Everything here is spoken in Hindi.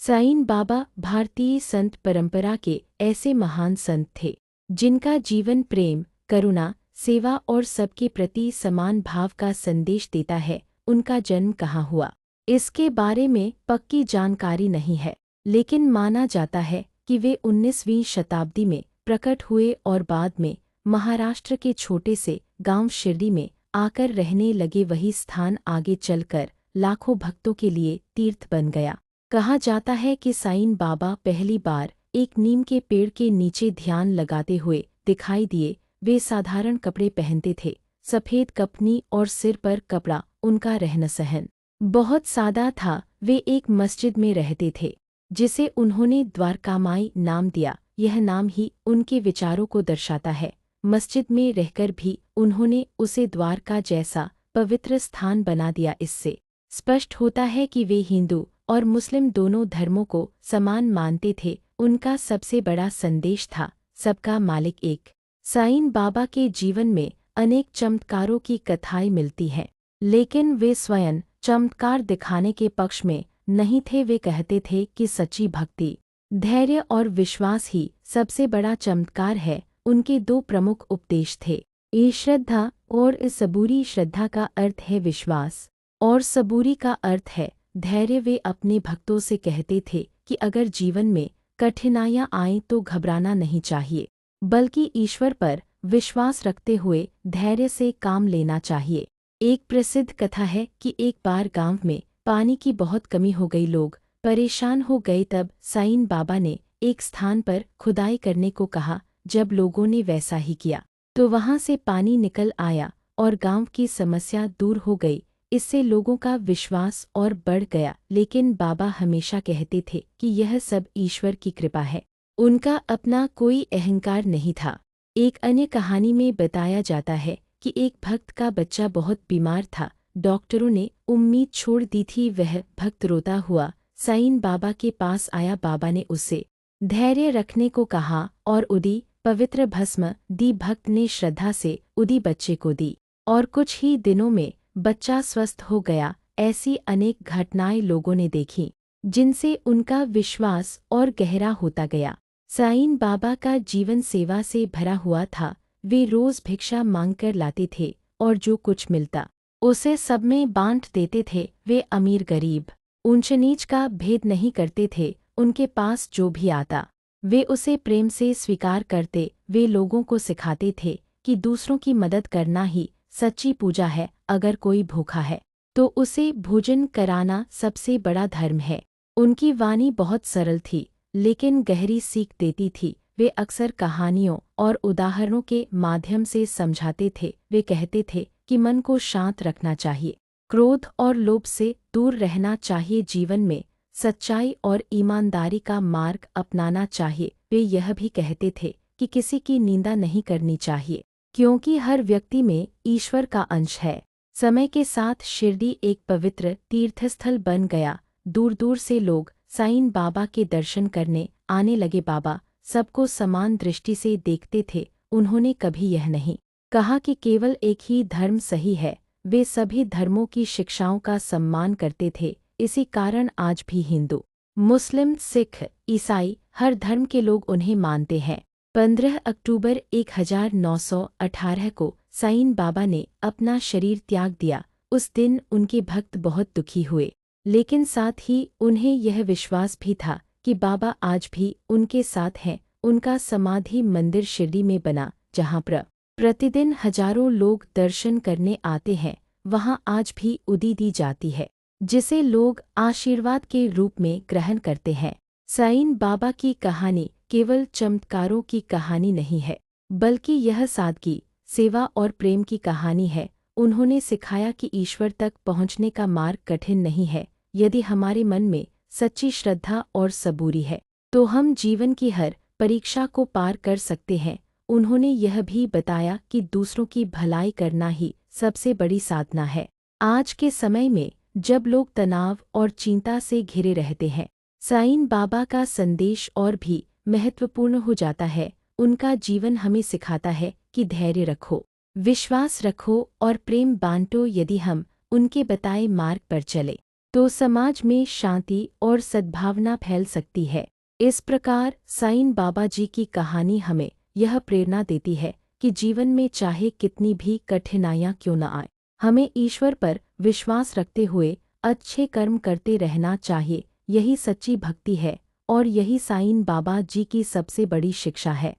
साईं बाबा भारतीय संत परंपरा के ऐसे महान संत थे जिनका जीवन प्रेम, करुणा, सेवा और सबके प्रति समान भाव का संदेश देता है। उनका जन्म कहाँ हुआ, इसके बारे में पक्की जानकारी नहीं है, लेकिन माना जाता है कि वे 19वीं शताब्दी में प्रकट हुए और बाद में महाराष्ट्र के छोटे से गांव शिरडी में आकर रहने लगे। वही स्थान आगे चलकर लाखों भक्तों के लिए तीर्थ बन गया। कहा जाता है कि साईं बाबा पहली बार एक नीम के पेड़ के नीचे ध्यान लगाते हुए दिखाई दिए। वे साधारण कपड़े पहनते थे, सफ़ेद कपनी और सिर पर कपड़ा। उनका रहन सहन बहुत सादा था। वे एक मस्जिद में रहते थे जिसे उन्होंने द्वारकामाई नाम दिया। यह नाम ही उनके विचारों को दर्शाता है। मस्जिद में रहकर भी उन्होंने उसे द्वारका जैसा पवित्र स्थान बना दिया। इससे स्पष्ट होता है कि वे हिंदू और मुस्लिम दोनों धर्मों को समान मानते थे। उनका सबसे बड़ा संदेश था सबका मालिक एक। साईं बाबा के जीवन में अनेक चमत्कारों की कथाएं मिलती हैं, लेकिन वे स्वयं चमत्कार दिखाने के पक्ष में नहीं थे। वे कहते थे कि सच्ची भक्ति, धैर्य और विश्वास ही सबसे बड़ा चमत्कार है। उनके दो प्रमुख उपदेश थे, ये श्रद्धा और सबूरी। श्रद्धा का अर्थ है विश्वास और सबूरी का अर्थ है धैर्य। वे अपने भक्तों से कहते थे कि अगर जीवन में कठिनाइयां आएं तो घबराना नहीं चाहिए, बल्कि ईश्वर पर विश्वास रखते हुए धैर्य से काम लेना चाहिए। एक प्रसिद्ध कथा है कि एक बार गांव में पानी की बहुत कमी हो गई, लोग परेशान हो गए। तब साईं बाबा ने एक स्थान पर खुदाई करने को कहा। जब लोगों ने वैसा ही किया तो वहां से पानी निकल आया और गांव की समस्या दूर हो गई। इससे लोगों का विश्वास और बढ़ गया। लेकिन बाबा हमेशा कहते थे कि यह सब ईश्वर की कृपा है, उनका अपना कोई अहंकार नहीं था। एक अन्य कहानी में बताया जाता है कि एक भक्त का बच्चा बहुत बीमार था। डॉक्टरों ने उम्मीद छोड़ दी थी। वह भक्त रोता हुआ साईं बाबा के पास आया। बाबा ने उसे धैर्य रखने को कहा और उदी पवित्र भस्म दी। भक्त ने श्रद्धा से उदी बच्चे को दी और कुछ ही दिनों में बच्चा स्वस्थ हो गया। ऐसी अनेक घटनाएं लोगों ने देखीं जिनसे उनका विश्वास और गहरा होता गया। साईं बाबा का जीवन सेवा से भरा हुआ था। वे रोज भिक्षा मांगकर लाते थे और जो कुछ मिलता उसे सब में बांट देते थे। वे अमीर गरीब, ऊंच नीच का भेद नहीं करते थे। उनके पास जो भी आता वे उसे प्रेम से स्वीकार करते। वे लोगों को सिखाते थे कि दूसरों की मदद करना ही सच्ची पूजा है। अगर कोई भूखा है तो उसे भोजन कराना सबसे बड़ा धर्म है। उनकी वाणी बहुत सरल थी लेकिन गहरी सीख देती थी। वे अक्सर कहानियों और उदाहरणों के माध्यम से समझाते थे। वे कहते थे कि मन को शांत रखना चाहिए, क्रोध और लोभ से दूर रहना चाहिए, जीवन में सच्चाई और ईमानदारी का मार्ग अपनाना चाहिए। वे यह भी कहते थे कि किसी की निंदा नहीं करनी चाहिए, क्योंकि हर व्यक्ति में ईश्वर का अंश है। समय के साथ शिरडी एक पवित्र तीर्थस्थल बन गया। दूर दूर से लोग साईं बाबा के दर्शन करने आने लगे। बाबा सबको समान दृष्टि से देखते थे। उन्होंने कभी यह नहीं कहा कि केवल एक ही धर्म सही है। वे सभी धर्मों की शिक्षाओं का सम्मान करते थे। इसी कारण आज भी हिंदू, मुस्लिम, सिख, ईसाई हर धर्म के लोग उन्हें मानते हैं। 15 अक्टूबर 1918 को साईं बाबा ने अपना शरीर त्याग दिया। उस दिन उनके भक्त बहुत दुखी हुए, लेकिन साथ ही उन्हें यह विश्वास भी था कि बाबा आज भी उनके साथ हैं। उनका समाधि मंदिर शिरडी में बना, जहाँ प्रतिदिन हजारों लोग दर्शन करने आते हैं। वहाँ आज भी उदी दी जाती है, जिसे लोग आशीर्वाद के रूप में ग्रहण करते हैं। साईं बाबा की कहानी केवल चमत्कारों की कहानी नहीं है, बल्कि यह सादगी, सेवा और प्रेम की कहानी है। उन्होंने सिखाया कि ईश्वर तक पहुँचने का मार्ग कठिन नहीं है। यदि हमारे मन में सच्ची श्रद्धा और सबूरी है तो हम जीवन की हर परीक्षा को पार कर सकते हैं। उन्होंने यह भी बताया कि दूसरों की भलाई करना ही सबसे बड़ी साधना है। आज के समय में जब लोग तनाव और चिंता से घिरे रहते हैं, साईं बाबा का संदेश और भी महत्वपूर्ण हो जाता है। उनका जीवन हमें सिखाता है कि धैर्य रखो, विश्वास रखो और प्रेम बांटो। यदि हम उनके बताए मार्ग पर चले तो समाज में शांति और सद्भावना फैल सकती है। इस प्रकार साईं बाबा जी की कहानी हमें यह प्रेरणा देती है कि जीवन में चाहे कितनी भी कठिनाइयाँ क्यों न आए, हमें ईश्वर पर विश्वास रखते हुए अच्छे कर्म करते रहना चाहिए। यही सच्ची भक्ति है और यही साईं बाबा जी की सबसे बड़ी शिक्षा है।